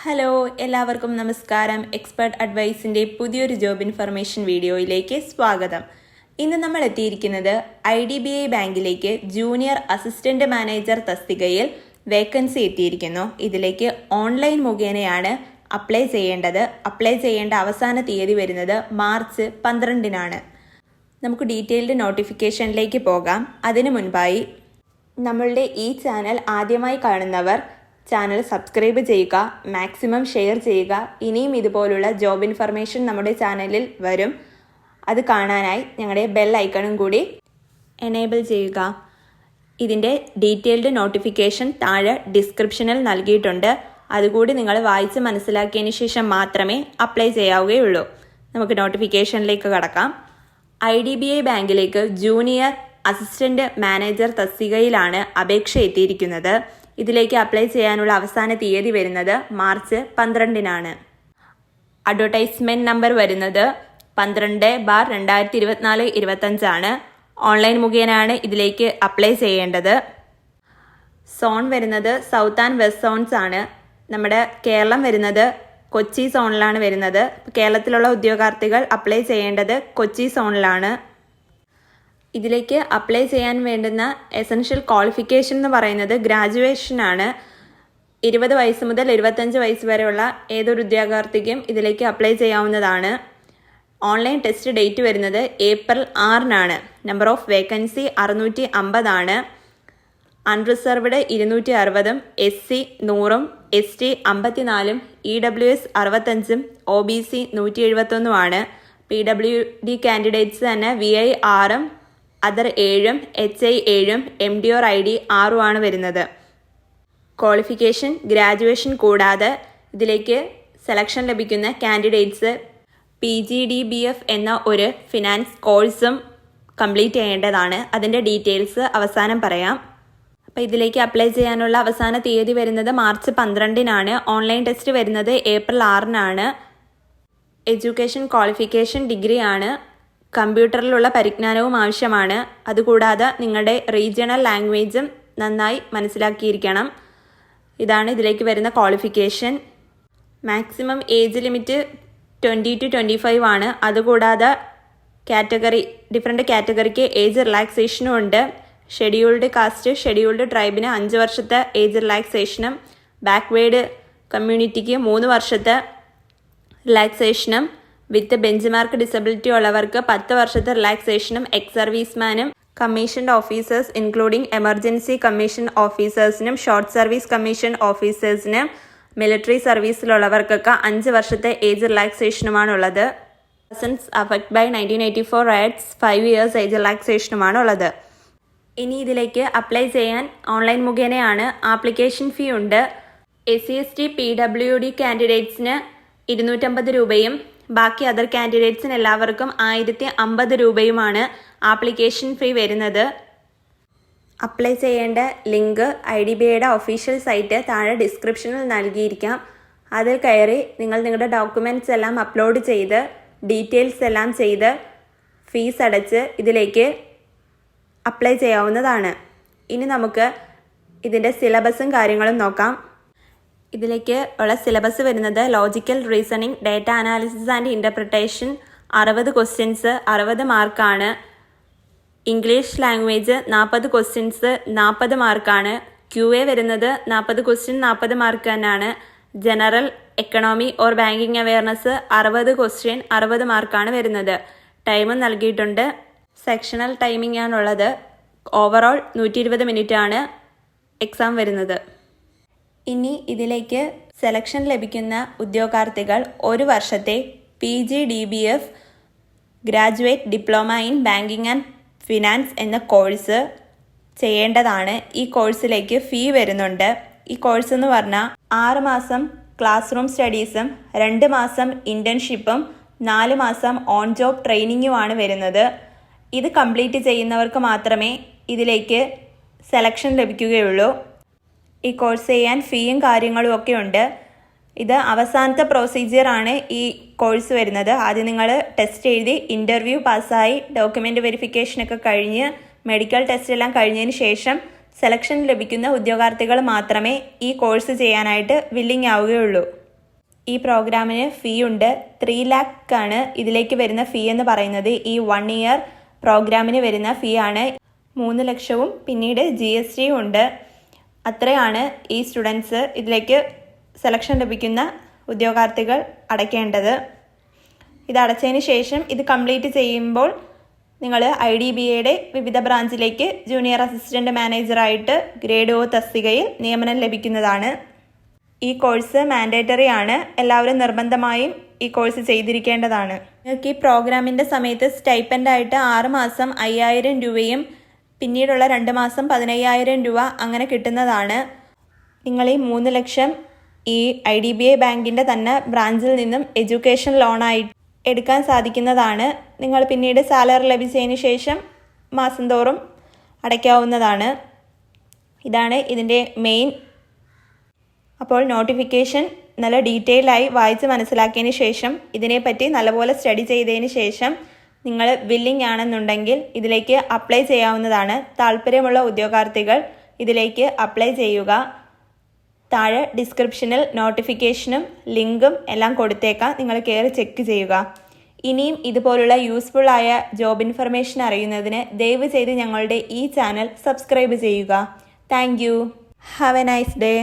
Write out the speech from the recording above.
Hello, എല്ലാവർക്കും നമസ്കാരം. Expert അഡ്വൈസിൻ്റെ പുതിയൊരു ജോബ് ഇൻഫർമേഷൻ വീഡിയോയിലേക്ക് സ്വാഗതം. ഇന്ന് നമ്മൾ എത്തിയിരിക്കുന്നത് IDBI ബാങ്കിലേക്ക് ജൂനിയർ അസിസ്റ്റന്റ് മാനേജർ തസ്തികയിൽ വേക്കൻസി എത്തിയിരിക്കുന്നു. ഇതിലേക്ക് ഓൺലൈൻ മുഖേനയാണ് അപ്ലൈ ചെയ്യേണ്ടത്. അപ്ലൈ ചെയ്യേണ്ട അവസാന തീയതി വരുന്നത് മാർച്ച് 12-നാണ്. നമുക്ക് ഡീറ്റെയിൽഡ് നോട്ടിഫിക്കേഷനിലേക്ക് പോകാം. അതിനു മുൻപായി നമ്മളുടെ ഈ ചാനൽ ആദ്യമായി കാണുന്നവർ ചാനൽ സബ്സ്ക്രൈബ് ചെയ്യുക, മാക്സിമം ഷെയർ ചെയ്യുക. ഇനിയും ഇതുപോലുള്ള ജോബ് ഇൻഫർമേഷൻ നമ്മുടെ ചാനലിൽ വരും. അത് കാണാനായി ഞങ്ങളുടെ ബെൽ ഐക്കണും കൂടി എനേബിൾ ചെയ്യുക. ഇതിൻ്റെ ഡീറ്റെയിൽഡ് നോട്ടിഫിക്കേഷൻ താഴെ ഡിസ്ക്രിപ്ഷനിൽ നൽകിയിട്ടുണ്ട്. അതുകൂടി നിങ്ങൾ വായിച്ച് മനസ്സിലാക്കിയതിന് ശേഷം മാത്രമേ അപ്ലൈ ചെയ്യാവുകയുള്ളൂ. നമുക്ക് നോട്ടിഫിക്കേഷനിലേക്ക് കടക്കാം. IDBI ബാങ്കിലേക്ക് ജൂനിയർ അസിസ്റ്റന്റ് മാനേജർ തസ്തികയിലാണ് അപേക്ഷ എത്തിയിരിക്കുന്നത്. ഇതിലേക്ക് അപ്ലൈ ചെയ്യാനുള്ള അവസാന തീയതി വരുന്നത് മാർച്ച് 12-നാണ്. അഡ്വർടൈസ്മെന്റ് നമ്പർ വരുന്നത് 12/2024-25 ആണ്. ഓൺലൈൻ മുഖേനയാണ് ഇതിലേക്ക് അപ്ലൈ ചെയ്യേണ്ടത്. സോൺ വരുന്നത് സൗത്ത് ആൻഡ് വെസ്റ്റ് സോൺസ് ആണ്. നമ്മുടെ കേരളം വരുന്നത് കൊച്ചി സോണിലാണ് വരുന്നത്. കേരളത്തിലുള്ള ഉദ്യോഗാർത്ഥികൾ അപ്ലൈ ചെയ്യേണ്ടത് കൊച്ചി സോണിലാണ്. ഇതിലേക്ക് അപ്ലൈ ചെയ്യാൻ വേണ്ടുന്ന എസൻഷ്യൽ ക്വാളിഫിക്കേഷൻ എന്ന് പറയുന്നത് ഗ്രാജുവേഷനാണ്. 20 വയസ്സ് മുതൽ 25 വയസ്സ് വരെയുള്ള ഏതൊരു ഉദ്യോഗാർത്ഥിക്കും ഇതിലേക്ക് അപ്ലൈ ചെയ്യാവുന്നതാണ്. ഓൺലൈൻ ടെസ്റ്റ് ഡേറ്റ് വരുന്നത് ഏപ്രിൽ 6-നാണ്. നമ്പർ ഓഫ് വേക്കൻസി 650 ആണ്. Unreserved 260, SC 100, ST 54, EWS 65, OBC 171 ആണ്. PWD കാൻഡിഡേറ്റ്സ് തന്നെ VI 6, other 7, HI 7, MD or ID 6 ആണ് വരുന്നത്. ക്വാളിഫിക്കേഷൻ ഗ്രാജുവേഷൻ കൂടാതെ ഇതിലേക്ക് സെലക്ഷൻ ലഭിക്കുന്ന കാൻഡിഡേറ്റ്സ് PGDBF എന്ന ഒരു ഫിനാൻസ് കോഴ്സും കംപ്ലീറ്റ് ചെയ്യേണ്ടതാണ്. അതിൻ്റെ ഡീറ്റെയിൽസ് അവസാനം പറയാം. അപ്പോൾ ഇതിലേക്ക് അപ്ലൈ ചെയ്യാനുള്ള അവസാന തീയതി വരുന്നത് മാർച്ച് 12-നാണ്. ഓൺലൈൻ ടെസ്റ്റ് വരുന്നത് ഏപ്രിൽ 6-നാണ്. എഡ്യൂക്കേഷൻ ക്വാളിഫിക്കേഷൻ ഡിഗ്രി ആണ്. കമ്പ്യൂട്ടറിലുള്ള പരിജ്ഞാനവും ആവശ്യമാണ്. അതുകൂടാതെ നിങ്ങളുടെ റീജിയണൽ ലാംഗ്വേജും നന്നായി മനസ്സിലാക്കിയിരിക്കണം. ഇതാണ് ഇതിലേക്ക് വരുന്ന qualification. Maximum age limit 20 to 25 ആണ്. അതുകൂടാതെ ഡിഫറെൻറ്റ് കാറ്റഗറിക്ക് ഏജ് റിലാക്സേഷനും ഉണ്ട്. ഷെഡ്യൂൾഡ് കാസ്റ്റ്, ഷെഡ്യൂൾഡ് ട്രൈബിന് 5 വർഷത്തെ ഏജ് റിലാക്സേഷനും, ബാക്ക്വേർഡ് കമ്മ്യൂണിറ്റിക്ക് 3 വർഷത്തെ റിലാക്സേഷനും, വിത്ത് ബെഞ്ച് മാർക്ക് ഡിസബിലിറ്റി ഉള്ളവർക്ക് 10 വർഷത്തെ റിലാക്സേഷനും, എക്സ് സർവീസ്മാനും commissioned officers including emergency commission ഓഫീസേഴ്സിനും ഷോർട്ട് സർവീസ് കമ്മീഷൻ ഓഫീസേഴ്സിനും മിലിറ്ററി സർവീസിലുള്ളവർക്കൊക്കെ 5 വർഷത്തെ ഏജ് റിലാക്സേഷനുമാണുള്ളത്. Persons affected by 1984 riots 5 years age റിലാക്സേഷനുമാണുള്ളത്. ഇനി ഇതിലേക്ക് അപ്ലൈ ചെയ്യാൻ ഓൺലൈൻ മുഖേനയാണ്. ആപ്ലിക്കേഷൻ ഫീ ഉണ്ട്. SC/ST PWD കാൻഡിഡേറ്റ്സിന് 250 രൂപയും ബാക്കി അതർ കാൻഡിഡേറ്റ്സിന് എല്ലാവർക്കും 1050 രൂപയുമാണ് ആപ്ലിക്കേഷൻ ഫീ വരുന്നത്. അപ്ലൈ ചെയ്യേണ്ട ലിങ്ക് IDBIയുടെ ഒഫീഷ്യൽ സൈറ്റ് താഴെ ഡിസ്ക്രിപ്ഷനിൽ നൽകിയിരിക്കാം. അതിൽ കയറി നിങ്ങൾ നിങ്ങളുടെ ഡോക്യുമെൻറ്റ്സ് എല്ലാം അപ്ലോഡ് ചെയ്ത് ഡീറ്റെയിൽസ് എല്ലാം ചെയ്ത് ഫീസ് അടച്ച് ഇതിലേക്ക് അപ്ലൈ ചെയ്യാവുന്നതാണ്. ഇനി നമുക്ക് ഇതിൻ്റെ സിലബസും കാര്യങ്ങളും നോക്കാം. ഇതിലേക്ക് ഉള്ള സിലബസ് വരുന്നത് logical reasoning, data analysis and interpretation 60 questions 60 മാർക്കാണ്. ഇംഗ്ലീഷ് ലാംഗ്വേജ് 40 ക്വസ്റ്റ്യൻസ് 40 മാർക്കാണ്. QA വരുന്നത് 40 ക്വസ്റ്റ്യൻ 40 മാർക്ക് തന്നെയാണ്. General economy or banking awareness 60 question 60 മാർക്കാണ് വരുന്നത്. ടൈമും നൽകിയിട്ടുണ്ട്. സെക്ഷണൽ ടൈമിംഗ് ആണുള്ളത്. ഓവറോൾ 120 മിനിറ്റ് ആണ് എക്സാം വരുന്നത്. ഇനി ഇതിലേക്ക് സെലക്ഷൻ ലഭിക്കുന്ന ഉദ്യോഗാർത്ഥികൾ 1 വർഷത്തെ PGDBF graduate diploma in banking and finance എന്ന കോഴ്സ് ചെയ്യേണ്ടതാണ്. ഈ കോഴ്സിലേക്ക് ഫീ വരുന്നുണ്ട്. ഈ കോഴ്സ് എന്ന് പറഞ്ഞാൽ 6 മാസം ക്ലാസ് റൂം സ്റ്റഡീസും 2 മാസം ഇൻറ്റേൺഷിപ്പും 4 മാസം ഓൺ ജോബ് ട്രെയിനിങ്ങുമാണ് വരുന്നത്. ഇത് കംപ്ലീറ്റ് ചെയ്യുന്നവർക്ക് മാത്രമേ ഇതിലേക്ക് സെലക്ഷൻ ലഭിക്കുകയുള്ളൂ. ഈ കോഴ്സ് ചെയ്യാൻ ഫീയും കാര്യങ്ങളും ഒക്കെ ഉണ്ട്. ഇത് അവസാനത്തെ പ്രൊസീജിയറാണ് ഈ കോഴ്സ് വരുന്നത്. ആദ്യം നിങ്ങൾ ടെസ്റ്റ് എഴുതി ഇൻ്റർവ്യൂ പാസ്സായി ഡോക്യുമെൻ്റ് വെരിഫിക്കേഷനൊക്കെ കഴിഞ്ഞ് മെഡിക്കൽ ടെസ്റ്റ് എല്ലാം കഴിഞ്ഞതിന് ശേഷം സെലക്ഷൻ ലഭിക്കുന്ന ഉദ്യോഗാർത്ഥികൾ മാത്രമേ ഈ കോഴ്സ് ചെയ്യാനായിട്ട് വില്ലിംഗ് ആവുകയുള്ളൂ. ഈ പ്രോഗ്രാമിന് ഫീ ഉണ്ട്. 3 lakh ആണ് ഇതിലേക്ക് വരുന്ന ഫീ എന്ന് പറയുന്നത്. ഈ 1 year പ്രോഗ്രാമിന് വരുന്ന ഫീ ആണ്. 3 ലക്ഷവും പിന്നീട് GST ഉണ്ട്. അത്രയാണ് ഈ സ്റ്റുഡൻസ് ഇതിലേക്ക് സെലക്ഷൻ ലഭിക്കുന്ന ഉദ്യോഗാർത്ഥികൾ അടയ്ക്കേണ്ടത്. ഇത് അടച്ചതിന് ശേഷം ഇത് കംപ്ലീറ്റ് ചെയ്യുമ്പോൾ നിങ്ങൾ IDBAയുടെ വിവിധ ബ്രാഞ്ചിലേക്ക് ജൂനിയർ അസിസ്റ്റന്റ് മാനേജറായിട്ട് ഗ്രേഡ് O തസ്തികയിൽ നിയമനം ലഭിക്കുന്നതാണ്. ഈ കോഴ്സ് മാൻഡേറ്ററി ആണ്. എല്ലാവരും നിർബന്ധമായും ഈ കോഴ്സ് ചെയ്തിരിക്കേണ്ടതാണ്. നിങ്ങൾക്ക് ഈ പ്രോഗ്രാമിൻ്റെ സമയത്ത് സ്റ്റൈപ്പൻ്റായിട്ട് 6 മാസം 5000 രൂപയും പിന്നീടുള്ള 2 മാസം 15000 രൂപ അങ്ങനെ കിട്ടുന്നതാണ്. നിങ്ങൾ ഈ 3 ലക്ഷം ഈ IDBA ബാങ്കിൻ്റെ തന്നെ ബ്രാഞ്ചിൽ നിന്നും എഡ്യൂക്കേഷൻ ലോണായി എടുക്കാൻ സാധിക്കുന്നതാണ്. നിങ്ങൾ പിന്നീട് സാലറി ലഭിച്ചതിന് ശേഷം മാസം തോറും അടയ്ക്കാവുന്നതാണ്. ഇതാണ് ഇതിൻ്റെ മെയിൻ. അപ്പോൾ നോട്ടിഫിക്കേഷൻ നല്ല ഡീറ്റെയിലായി വായിച്ച് മനസ്സിലാക്കിയതിന് ശേഷം ഇതിനെപ്പറ്റി നല്ലപോലെ സ്റ്റഡി ചെയ്തതിന് ശേഷം നിങ്ങൾ വില്ലിംഗ് ആണെന്നുണ്ടെങ്കിൽ ഇതിലേക്ക് അപ്ലൈ ചെയ്യാവുന്നതാണ്. താല്പര്യമുള്ള ഉദ്യോഗാർത്ഥികൾ ഇതിലേക്ക് അപ്ലൈ ചെയ്യുക. താഴെ ഡിസ്ക്രിപ്ഷനിൽ നോട്ടിഫിക്കേഷനും ലിങ്കും എല്ലാം കൊടുത്തേക്കാം. നിങ്ങൾ കയറി ചെക്ക് ചെയ്യുക. ഇനിയും ഇതുപോലുള്ള യൂസ്ഫുള്ളായ ജോബ് ഇൻഫർമേഷൻ അറിയുന്നതിന് ദയവ് ചെയ്ത് ഞങ്ങളുടെ ഈ ചാനൽ സബ്സ്ക്രൈബ് ചെയ്യുക. Thank you. Have A nice day.